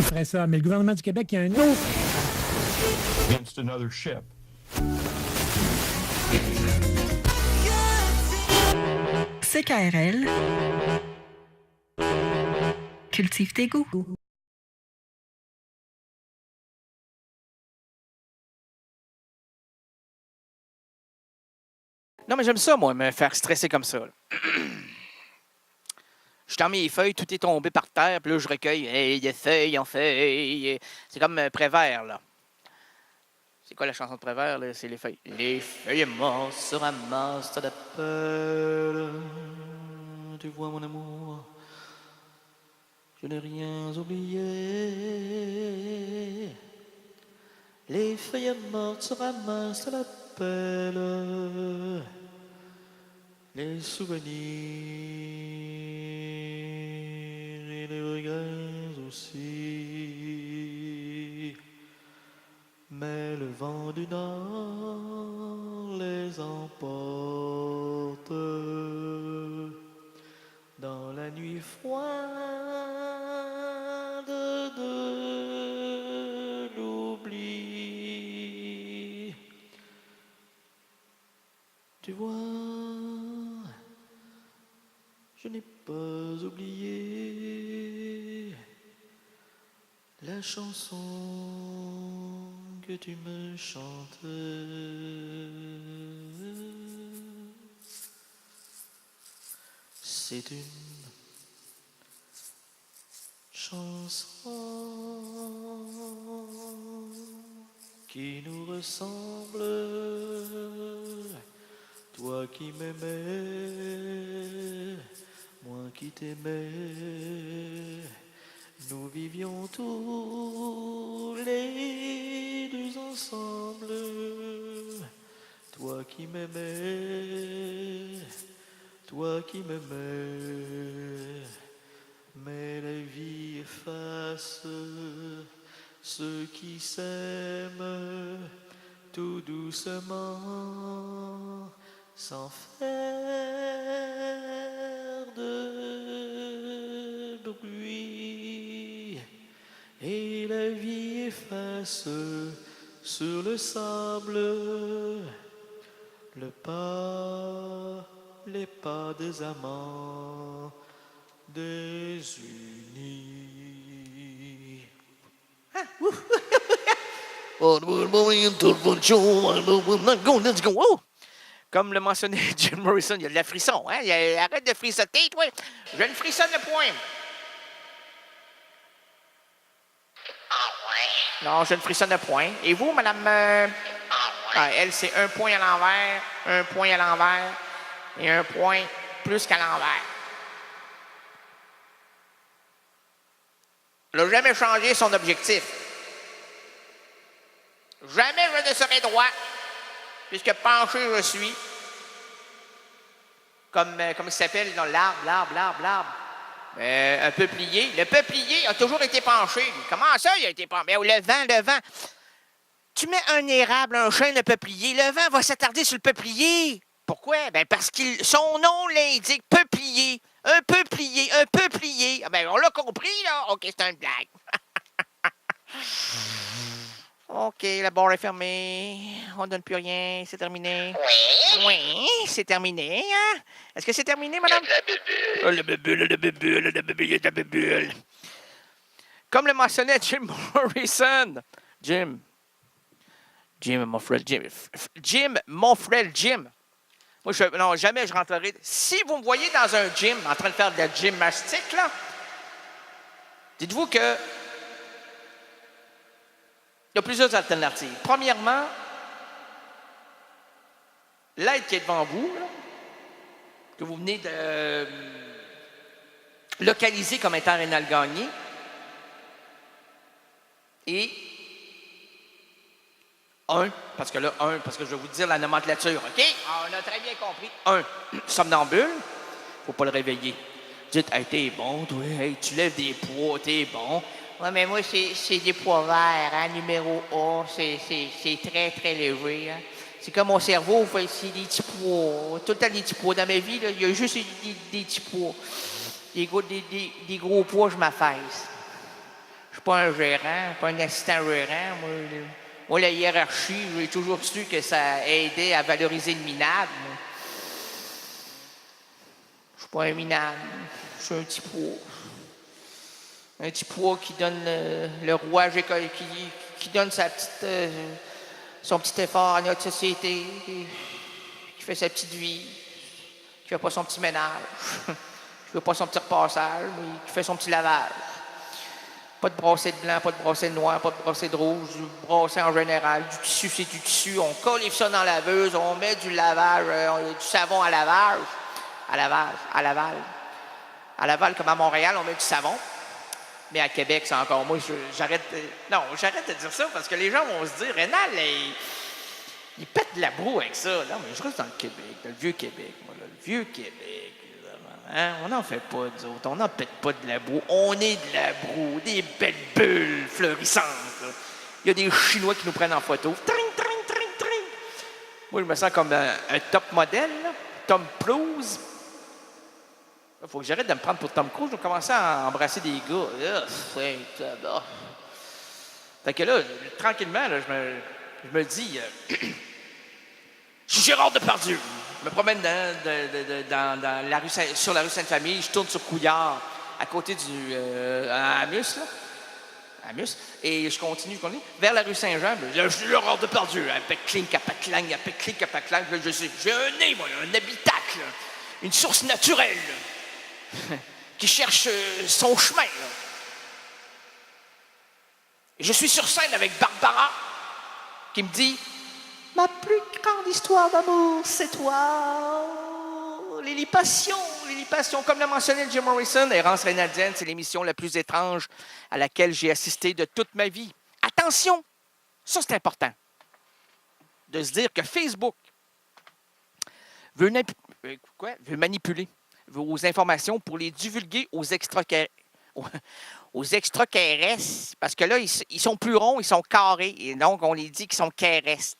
ferait ça. Mais le gouvernement du Québec, il y a un autre. Against another ship. CKRL. Cultive tes goûts. Non, mais j'aime ça, moi, me faire stresser comme ça. Je suis dans mes feuilles, tout est tombé par terre, puis là, je recueille. Hey, des feuilles en feuilles. C'est comme Prévert, là. C'est quoi la chanson de Prévert, là? C'est les feuilles. Les feuilles mortes se ramassent à la pelle. Tu vois, mon amour, je n'ai rien oublié. Les feuilles mortes se ramassent à la pelle. Les souvenirs et les regrets aussi. Mais le vent du nord les emporte dans la nuit froide de l'oubli. Tu vois, je n'ai pas oublié la chanson que tu me chantes. C'est une chanson qui nous ressemble. Toi qui m'aimais, moi qui t'aimais, nous vivions tous les deux ensemble. Toi qui m'aimais, toi qui m'aimais, mais la vie efface ceux qui s'aiment tout doucement, sans faire de bruit. Et la vie efface sur le sable les pas des amants désunis. Comme le mentionnait Jim Morrison, il y a de la frisson. Hein? Arrête de frissoter, toi. Je ne frissonne point. Non, je ne frissonne point. Et vous, madame? Elle, c'est un point à l'envers, un point à l'envers et un point plus qu'à l'envers. Elle n'a jamais changé son objectif. Jamais je ne serai droit, puisque penché je suis. Comme il s'appelle dans l'arbre. Un peuplier. Le peuplier a toujours été penché. Lui. Comment ça, il a été penché? Mais le vent. Tu mets un érable, un chêne, un peuplier, le vent va s'attarder sur le peuplier. Pourquoi? Ben parce que son nom l'indique, peuplier. Un peuplier. Ah ben, on l'a compris, là? OK, c'est une blague. OK, la barre est fermée. On ne donne plus rien. C'est terminé. Oui, c'est terminé. Hein? Est-ce que c'est terminé, madame? La bébule. Comme le mentionnait Jim Morrison. Jim, mon frère Jim. Moi, jamais je rentrerai. Si vous me voyez dans un gym en train de faire de la gymnastique, là, dites-vous que il y a plusieurs alternatives. Premièrement, l'aide qui est devant vous, là, que vous venez de localiser comme étant Rénal Gagné, et parce que je vais vous dire la nomenclature, OK? On a très bien compris. 1, somnambule, il ne faut pas le réveiller. Dites, hey, t'es bon, toi, hey, tu lèves des poids, t'es bon. Oui, mais moi, c'est des poids verts, hein, numéro A, c'est très, très léger. Hein. C'est comme mon cerveau, c'est des petits poids. Tout le temps des petits poids. Dans ma vie, là, il y a juste des petits poids. Des gros poids, je m'affaisse. Je suis pas un gérant, pas un assistant gérant. Moi, la hiérarchie, j'ai toujours su que ça aidait à valoriser le minable. Je suis pas un minable. Je suis un petit poids. Un petit poids qui donne le rouage, qui donne son petit effort à notre société, qui fait sa petite vie, qui fait pas son petit ménage, qui fait pas son petit repassage, mais qui fait son petit lavage. Pas de brassée de blanc, pas de brassée de noir, pas de brassée de rouge, du brassé en général. Du tissu, c'est du tissu. On colle ça dans la laveuse, on met du lavage, du savon à lavage. À Laval, comme à Montréal, on met du savon. Mais à Québec, c'est encore moi. J'arrête de dire ça parce que les gens vont se dire, Rénal, il pète de la boue avec ça. Non, mais je reste dans le Québec, dans le vieux Québec. Moi, là, le vieux Québec. Hein? On n'en fait pas, nous autres. On n'en pète pas de la boue. On est de la boue, des belles bulles fleurissantes. Là. Il y a des Chinois qui nous prennent en photo. Tring, tring, tring, tring. Moi, je me sens comme un top modèle, là. Tom Cruise. Il faut que j'arrête de me prendre pour Tom Cruise. Je vais commencer à embrasser des gars. Fait que là, tranquillement, là, je me dis... je suis Gérard Depardieu. Je me promène dans la rue sur la rue Sainte-Famille. Je tourne sur Couillard, à côté du... à Amus, là. Amus. Et je continue vers la rue Saint-Jean. Là, je suis Gérard Depardieu. Avec clink, à clang, avec clink, à clang. J'ai un nez, moi, un habitacle. Une source naturelle. Qui cherche son chemin. Là. Et je suis sur scène avec Barbara, qui me dit « Ma plus grande histoire d'amour, c'est toi. Lily Passion, comme l'a mentionné Jim Morrison, Errance Rénaldienne, c'est l'émission la plus étrange à laquelle j'ai assisté de toute ma vie. Attention, ça c'est important, de se dire que Facebook veut manipuler vos informations pour les divulguer aux extraterrestres. Parce que là, ils sont plus ronds, ils sont carrés. Et donc, on les dit qu'ils sont terrestres.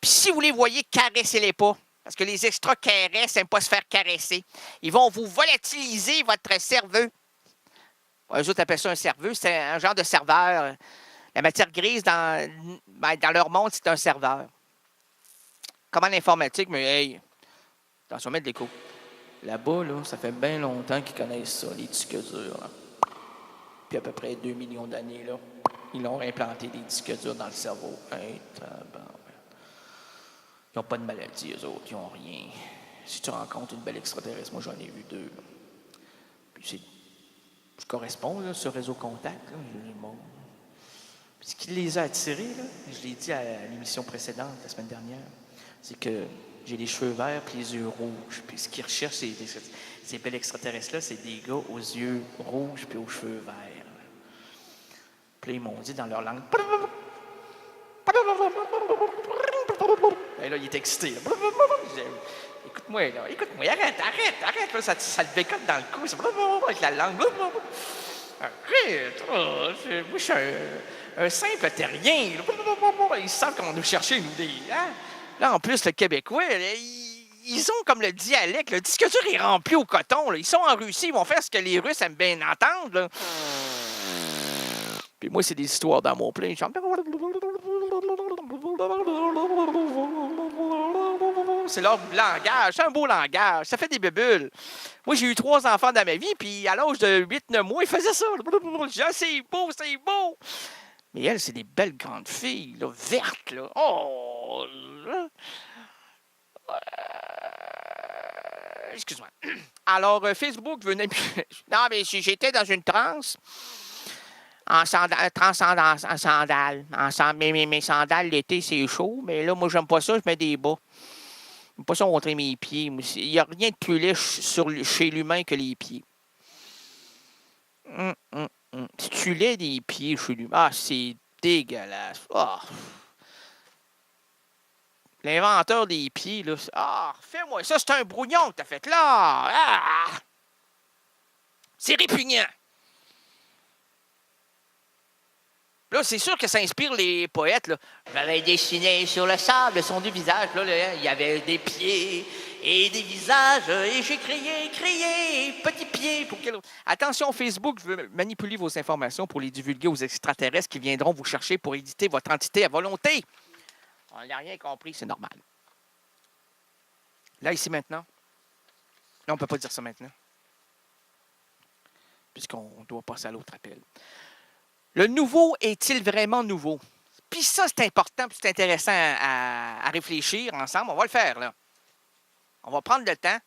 Puis si vous les voyez, caressez-les pas. Parce que les extraterrestres n'aiment pas se faire caresser. Ils vont vous volatiliser votre cerveau. Eux autres appellent ça un cerveau. C'est un genre de serveur. La matière grise, dans leur monde, c'est un serveur. Comme en informatique, mais hey, attention, mettre l'écho. Là-bas, là, ça fait bien longtemps qu'ils connaissent ça, les disques durs. Là. Puis à peu près 2 millions d'années, là, ils ont implanté des disques durs dans le cerveau. Hey, ils n'ont pas de maladie, eux autres, ils n'ont rien. Si tu rencontres une belle extraterrestre, moi j'en ai vu 2. Là. Puis je corresponds, là, ce réseau contact. Là, bon. Puis ce qui les a attirés, là, je l'ai dit à l'émission précédente, la semaine dernière, c'est que j'ai les cheveux verts et les yeux rouges. Puis ce qu'ils recherchent, ces belles extraterrestres-là, c'est des gars aux yeux rouges et aux cheveux verts. Puis là, ils m'ont dit dans leur langue... Et là, il est excité. Là. Écoute-moi, arrête. Là, ça te bécote dans le cou. C'est avec la langue. Arrête. Moi, je suis un simple terrien. Ils savent comment nous chercher, nous, des... Hein? Là, en plus, le Québécois, ils ont comme le dialecte. Le disque dur est rempli au coton. Là. Ils sont en Russie, ils vont faire ce que les Russes aiment bien entendre. Là. Puis moi, c'est des histoires d'amour plein. C'est leur langage. C'est un beau langage. Ça fait des bébules. Moi, j'ai eu 3 enfants dans ma vie, puis à l'âge de 8-9 mois, ils faisaient ça. Je dis, c'est beau. Mais elles, c'est des belles grandes filles, là, vertes, là. Oh! Excuse-moi. Alors, Facebook venait... Non, mais j'étais dans une transe. En sandales. Mes sandales, l'été, c'est chaud. Mais là, moi, j'aime pas ça. Je mets des bas. J'aime pas ça montrer mes pieds. Il n'y a rien de plus laid chez l'humain que les pieds. Si tu laies des pieds chez l'humain, c'est dégueulasse. Oh. L'inventeur des pieds, là, fais-moi ça, c'est un brouillon que t'as fait là. Ah. C'est répugnant. Là, là, c'est sûr que ça inspire les poètes. Là. J'avais dessiné sur le sable son du visage. Là, il y avait des pieds et des visages. Et j'ai crié, petit pied. Attention, Facebook, je veux manipuler vos informations pour les divulguer aux extraterrestres qui viendront vous chercher pour éditer votre entité à volonté. On n'a rien compris, c'est normal. Là, ici, maintenant. Non, on ne peut pas dire ça maintenant. Puisqu'on doit passer à l'autre appel. Le nouveau est-il vraiment nouveau? Puis ça, c'est important, puis c'est intéressant à réfléchir ensemble. On va le faire, là. On va prendre le temps.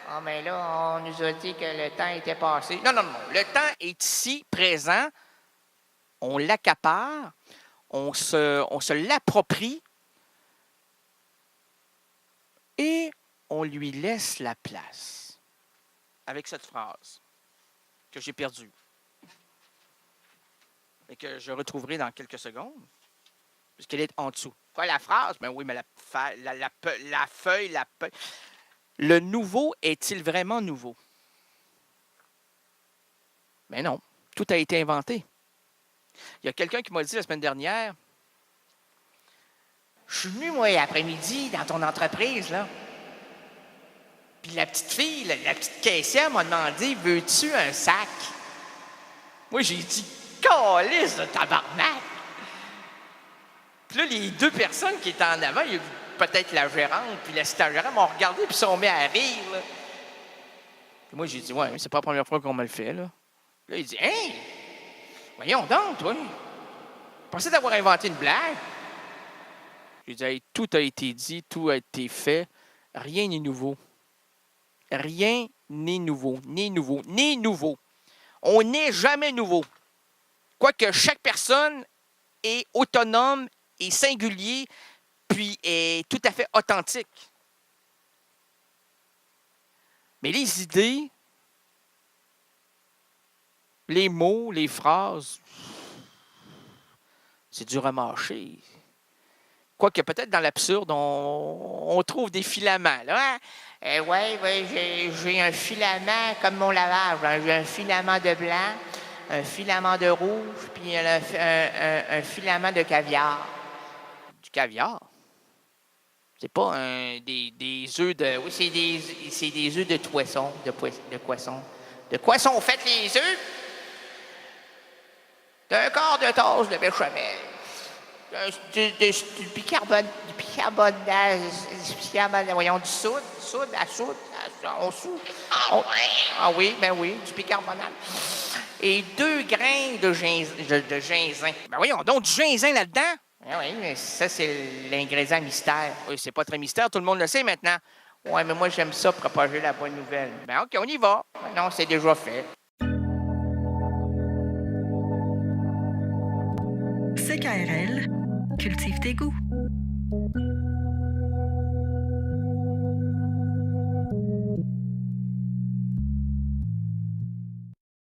Ah, mais là, on nous a dit que le temps était passé. Non. Le temps est ici, présent. On l'accapare. On se l'approprie. Et on lui laisse la place. Avec cette phrase que j'ai perdue. Et que je retrouverai dans quelques secondes, puisqu'elle est en dessous. Quoi, la phrase? Ben oui, mais la feuille. Le nouveau est-il vraiment nouveau? Ben non, tout a été inventé. Il y a quelqu'un qui m'a dit la semaine dernière, je suis venu, moi, après-midi, dans ton entreprise, là. Puis la petite fille, la petite caissière m'a demandé, veux-tu un sac? Moi, j'ai dit, calisse de tabarnak! Puis là, les deux personnes qui étaient en avant, il y a peut-être la gérante puis l'assistant gérant m'ont regardé puis sont mis à rire. Là. Puis moi, j'ai dit, ouais, mais c'est pas la première fois qu'on me le fait, là. Là, il dit, hein? Voyons donc, toi. Je pensais d'avoir inventé une blague. J'ai dit, hey, tout a été dit, tout a été fait. Rien n'est nouveau. Rien n'est nouveau. Ni nouveau. On n'est jamais nouveau. Quoique chaque personne est autonome et singulier, puis est tout à fait authentique. Mais les idées, les mots, les phrases, c'est dur à mâcher. Quoique peut-être dans l'absurde, on trouve des filaments. Là, hein? Oui, j'ai un filament comme mon lavage. Hein. J'ai un filament de blanc, un filament de rouge, puis un filament de caviar. Du caviar? C'est pas des œufs de... Oui, c'est des œufs de poisson. De poisson. De quoi sont faits les œufs? D'un quart de tasse de béchamel. Du bicarbonate, voyons, du soude, on soude. Ah oui, ben oui, du bicarbonate. Et 2 grains de ginzin. Ben voyons donc, du ginzin là-dedans? Ah oui, mais ça, c'est l'ingrédient mystère. Oui, c'est pas très mystère, tout le monde le sait maintenant. Oui, mais moi, j'aime ça, propager la bonne nouvelle. Ben OK, on y va. Ben non, c'est déjà fait. CKRL, cultive tes goûts.